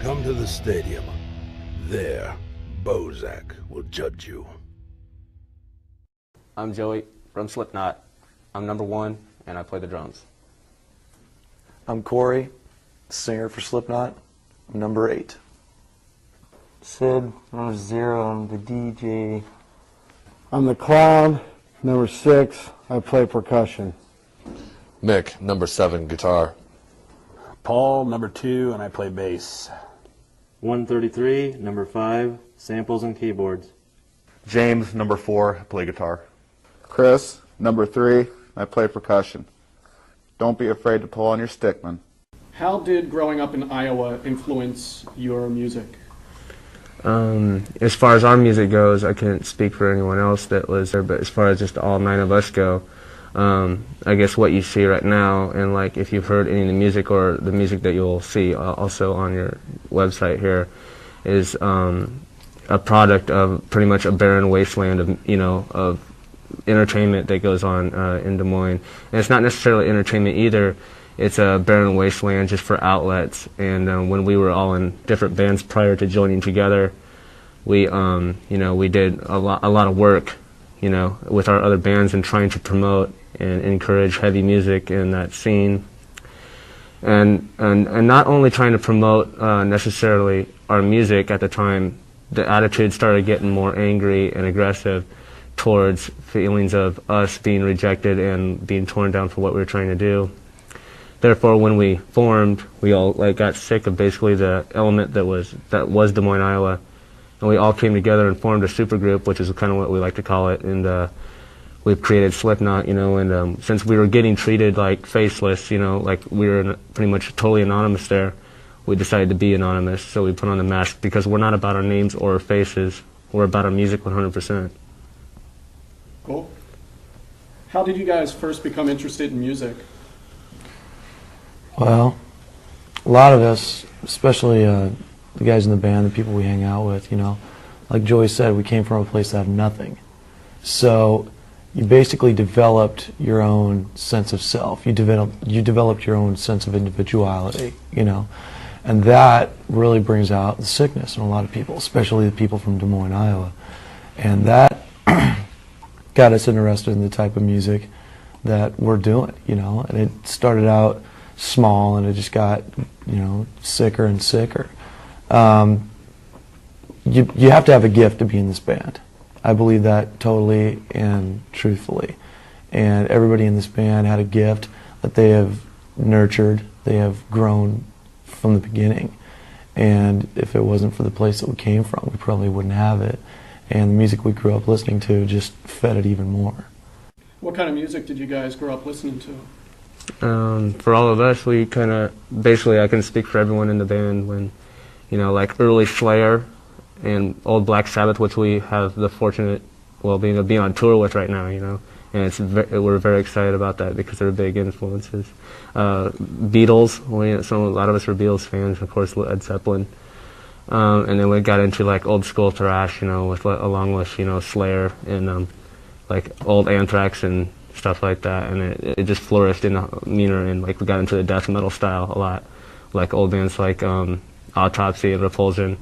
Come to the stadium. There, Bozak will judge you. I'm Joey from Slipknot. I'm number 1, and I play the drums. I'm Corey, singer for Slipknot. I'm number 8. Sid, number 0, I'm the DJ. I'm the Clown, number 6, I play percussion. Mick, number 7, guitar. Paul, number 2, and I play bass. 133, number 5, samples and keyboards. James, number 4, I play guitar. Chris, number 3, I play percussion. Don't be afraid to pull on your stick, man. How did growing up in Iowa influence your music? As far as our music goes, I can't speak for anyone else that was there, but as far as just all 9 of us go, I guess what you see right now, and like if you've heard any of the music or the music that you'll see also on your website here, is a product of pretty much a barren wasteland of entertainment that goes on in Des Moines. And it's not necessarily entertainment either. It's a barren wasteland just for outlets. And when we were all in different bands prior to joining together, we we did a lot of work, with our other bands and trying to promote and encourage heavy music in that scene. And not only trying to promote necessarily our music at the time, the attitude started getting more angry and aggressive towards feelings of us being rejected and being torn down for what we were trying to do. Therefore, when we formed, we all got sick of basically the element that was Des Moines, Iowa, and we all came together and formed a supergroup, which is kind of what we like to call it. And we've created Slipknot, and since we were getting treated like faceless, like we were pretty much totally anonymous there, we decided to be anonymous. So we put on the mask because we're not about our names or our faces. We're about our music 100%. Cool. How did you guys first become interested in music? Well, a lot of us, especially the guys in the band, the people we hang out with, like Joey said, we came from a place that had nothing. So you basically developed your own sense of self. You developed your own sense of individuality, and that really brings out the sickness in a lot of people, especially the people from Des Moines, Iowa. And that got us interested in the type of music that we're doing, and it started out small and it just got, sicker and sicker. You have to have a gift to be in this band. I believe that totally and truthfully. And everybody in this band had a gift that they have nurtured, they have grown from the beginning. And if it wasn't for the place that we came from, we probably wouldn't have it. And the music we grew up listening to just fed it even more. What kind of music did you guys grow up listening to? For all of us, we kind of, basically I can speak for everyone in the band when, like early Slayer and old Black Sabbath, which we have the fortunate, being on tour with right now, and we're very excited about that because they're big influences. Beatles, a lot of us were Beatles fans, of course Led Zeppelin. And then we got into like old school thrash, along with Slayer and like old Anthrax and stuff like that, and it just flourished in a meaner, and like we got into the death metal style a lot, like old bands like Autopsy and Repulsion,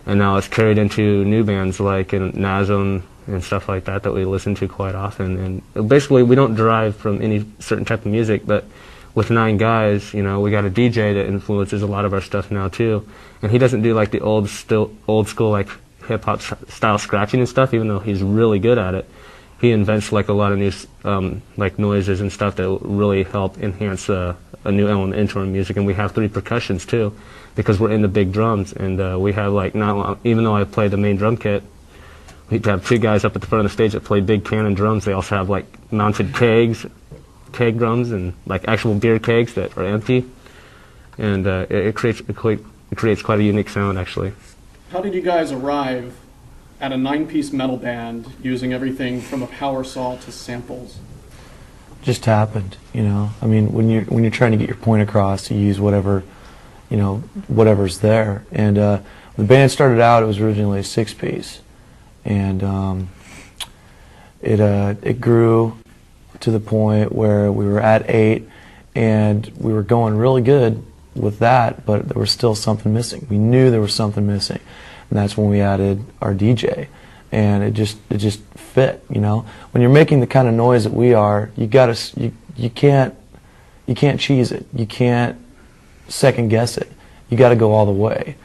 and now it's carried into new bands like Nasm and stuff like that we listen to quite often. And basically we don't derive from any certain type of music, but with 9 guys, we got a DJ that influences a lot of our stuff now too, and he doesn't do like the old school like hip hop style scratching and stuff, even though he's really good at it. He invents like a lot of new like noises and stuff that really help enhance a new element into our music. And we have 3 percussions too, because we're in the big drums, and we have like even though I play the main drum kit, we have 2 guys up at the front of the stage that play big cannon drums. They also have like mounted keg drums and like actual beer kegs that are empty, and it creates quite a unique sound actually. How did you guys arrive at a 9-piece metal band using everything from a power saw to samples? Just happened, I mean, when you're trying to get your point across, you use whatever's there. And when the band started out, it was originally a 6-piece, and it grew to the point where we were at 8, and we were going really good with that, but there was still something missing. We knew there was something missing, and that's when we added our DJ, and it just fit. You know, when you're making the kind of noise that we are, you can't cheese it. You can't second guess it. You got to go all the way,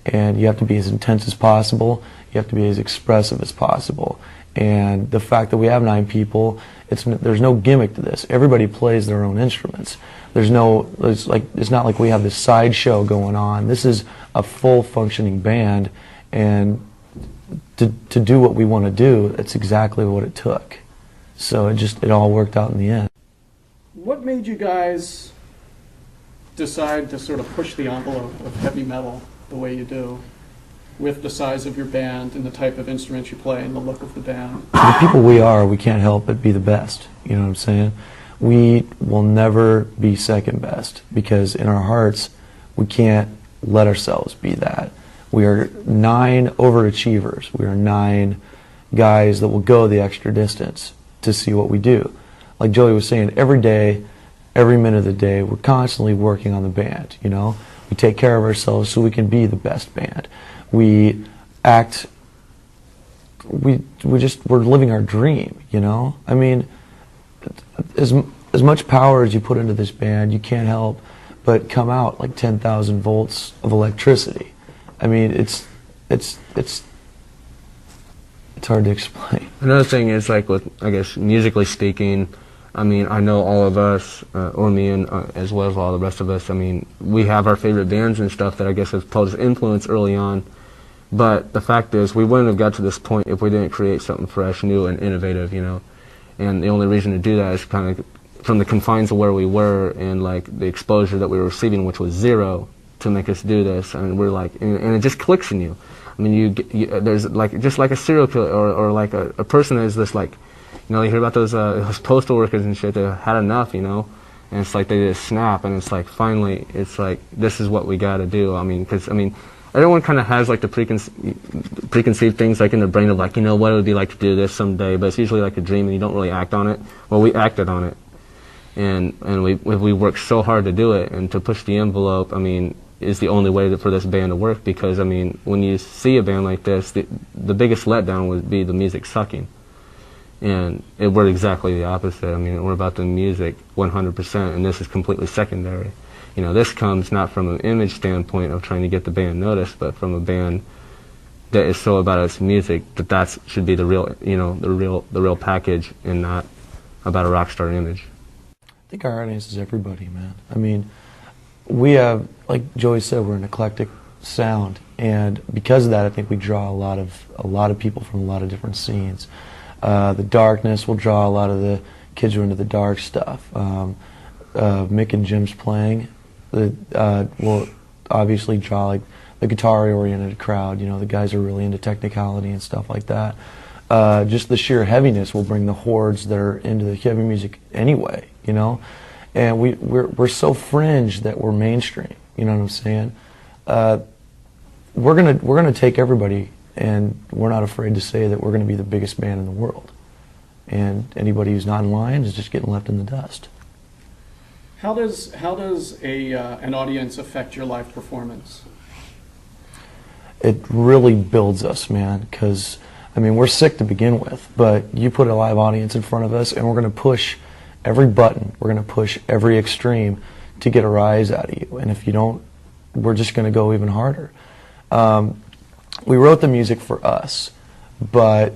and you have to be as intense as possible. You have to be as expressive as possible. And the fact that we have 9 people, there's no gimmick to this. Everybody plays their own instruments. It's not like we have this sideshow going on. This is a full functioning band, and to do what we want to do, that's exactly what it took. So it all worked out in the end. What made you guys decide to sort of push the envelope of heavy metal the way you do, with the size of your band and the type of instruments you play and the look of the band? The people we are, we can't help but be the best. You know what I'm saying? We will never be second best, because in our hearts, we can't let ourselves be that. We are 9 overachievers. We are 9 guys that will go the extra distance to see what we do. Like Joey was saying, every day, every minute of the day, we're constantly working on the band, you know? We take care of ourselves so we can be the best band. We act, we're living our dream, you know? I mean, as much power as you put into this band, you can't help but come out like 10,000 volts of electricity. I mean, it's hard to explain. Another thing is, like, with, I guess, musically speaking, I mean, I know all of us, or me, and as well as all the rest of us, I mean, we have our favorite bands and stuff that I guess has posed influence early on, but the fact is, we wouldn't have got to this point if we didn't create something fresh, new, and innovative, you know, and the only reason to do that is kind of from the confines of where we were and, like, the exposure that we were receiving, which was 0, to make us do this, and we're like, and it just clicks in you. I mean, there's like, just like a serial killer, or like a person that is this, like, you know, you hear about those postal workers and shit that had enough, you know, and it's like they just snap, and it's like, finally, it's like, this is what we got to do. I mean, because, I mean, everyone kind of has, like, the preconceived things, like, in their brain of, like, you know, what it would be like to do this someday, but it's usually like a dream, and you don't really act on it. Well, we acted on it, and we worked so hard to do it, and to push the envelope, I mean, is the only way for this band to work, because, I mean, when you see a band like this, the biggest letdown would be the music sucking. And we're exactly the opposite. I mean, we're about the music 100%, and this is completely secondary. You know, this comes not from an image standpoint of trying to get the band noticed, but from a band that is so about its music that should be the real, you know, the real package, and not about a rock star image. I think our audience is everybody, man. I mean, we have, like Joey said, we're an eclectic sound, and because of that, I think we draw a lot of people from a lot of different scenes. The darkness will draw a lot of the kids who are into the dark stuff. Mick and Jim's playing will obviously draw, like, the guitar-oriented crowd. You know, the guys are really into technicality and stuff like that. Just the sheer heaviness will bring the hordes that are into the heavy music anyway. You know, and we're so fringe that we're mainstream. You know what I'm saying? We're gonna take everybody, and we're not afraid to say that we're going to be the biggest band in the world. And anybody who's not in line is just getting left in the dust. How does an audience affect your live performance? It really builds us, man, because, I mean, we're sick to begin with, but you put a live audience in front of us, and we're going to push every button, we're going to push every extreme to get a rise out of you. And if you don't, we're just going to go even harder. We wrote the music for us, but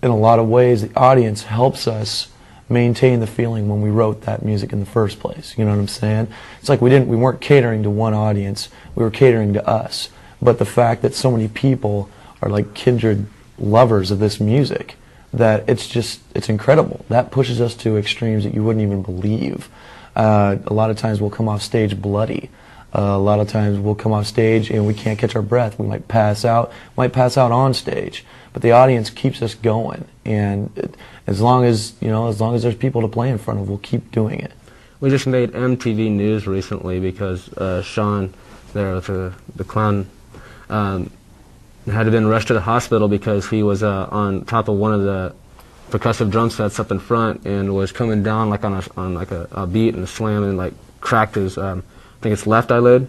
in a lot of ways, the audience helps us maintain the feeling when we wrote that music in the first place. You know what I'm saying? It's like we weren't catering to one audience, we were catering to us. But the fact that so many people are like kindred lovers of this music, that it's incredible. That pushes us to extremes that you wouldn't even believe. A lot of times we'll come off stage bloody. A lot of times we'll come off stage and we can't catch our breath. We might pass out on stage. But the audience keeps us going, and as long as there's people to play in front of, we'll keep doing it. We just made MTV News recently because Sean, there with the clown, had been rushed to the hospital because he was on top of one of the percussive drum sets up in front and was coming down like on a beat and a slam, and like cracked his think it's left eyelid,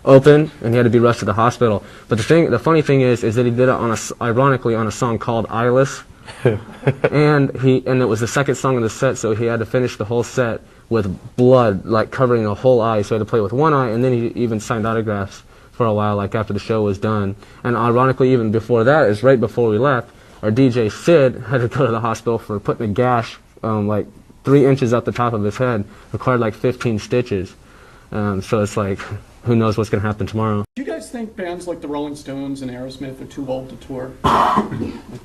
open, and he had to be rushed to the hospital. But the funny thing is that he did it ironically on a song called Eyeless, and it was the second song of the set, so he had to finish the whole set with blood like covering the whole eye. So he had to play with one eye, and then he even signed autographs for a while, like after the show was done. And ironically, even before that, is right before we left, our DJ Sid had to go to the hospital for putting a gash like 3 inches up the top of his head, required like 15 stitches. So it's like, who knows what's going to happen tomorrow. Do you guys think bands like the Rolling Stones and Aerosmith are too old to tour?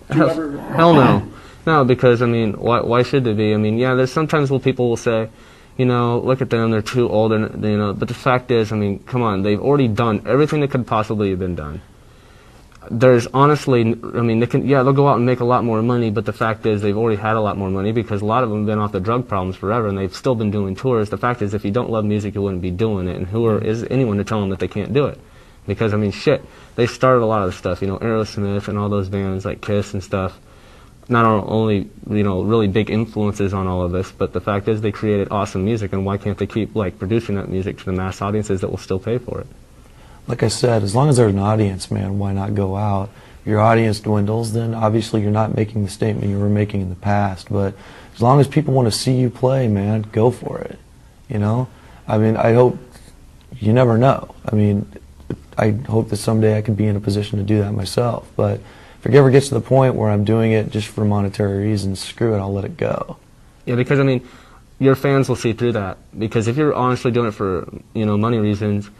Hell no. No, because, I mean, why should they be? I mean, yeah, there's sometimes where people will say, you know, look at them, they're too old, and, you know, but the fact is, I mean, come on, they've already done everything that could possibly have been done. There's honestly, I mean, they'll go out and make a lot more money, but the fact is they've already had a lot more money because a lot of them have been off the drug problems forever, and they've still been doing tours. The fact is, if you don't love music, you wouldn't be doing it, and is anyone to tell them that they can't do it? Because, I mean, shit, they started a lot of the stuff, you know, Aerosmith and all those bands like Kiss and stuff. Not only, you know, really big influences on all of this, but the fact is they created awesome music, and why can't they keep, like, producing that music to the mass audiences that will still pay for it? Like I said, as long as there's an audience, man, why not go out? If your audience dwindles, then obviously you're not making the statement you were making in the past. But as long as people want to see you play, man, go for it. You know? I mean, I hope, you never know. I mean, I hope that someday I could be in a position to do that myself. But if it ever gets to the point where I'm doing it just for monetary reasons, screw it, I'll let it go. Yeah, because, I mean, your fans will see through that. Because if you're honestly doing it for, you know, money reasons,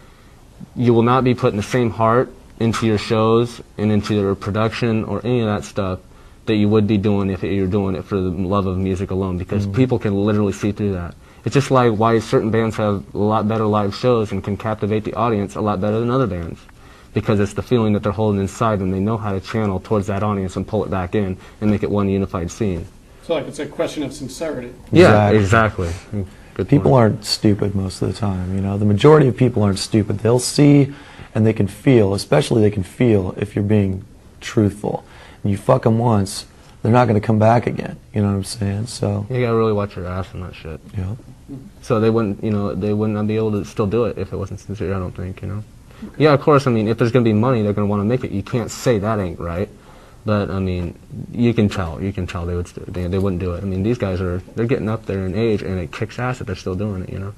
you will not be putting the same heart into your shows and into your production or any of that stuff that you would be doing if you're doing it for the love of music alone, because people can literally see through that. It's just like why certain bands have a lot better live shows and can captivate the audience a lot better than other bands, because it's the feeling that they're holding inside, and they know how to channel towards that audience and pull it back in and make it one unified scene. So like it's a question of sincerity. Yeah, exactly. People aren't stupid most of the time, you know. The majority of people aren't stupid. They'll see and they can feel, especially they can feel if you're being truthful. And you fuck them once, they're not going to come back again, you know what I'm saying? So you gotta really watch your ass on that shit. Yeah. So they wouldn't, you know, they wouldn't be able to still do it if it wasn't sincere, I don't think, you know. Okay. Yeah, of course, I mean, if there's going to be money, they're going to want to make it. You can't say that ain't right. But, I mean, you can tell they wouldn't do it. I mean, these guys they're getting up there in age, and it kicks ass that they're still doing it, you know.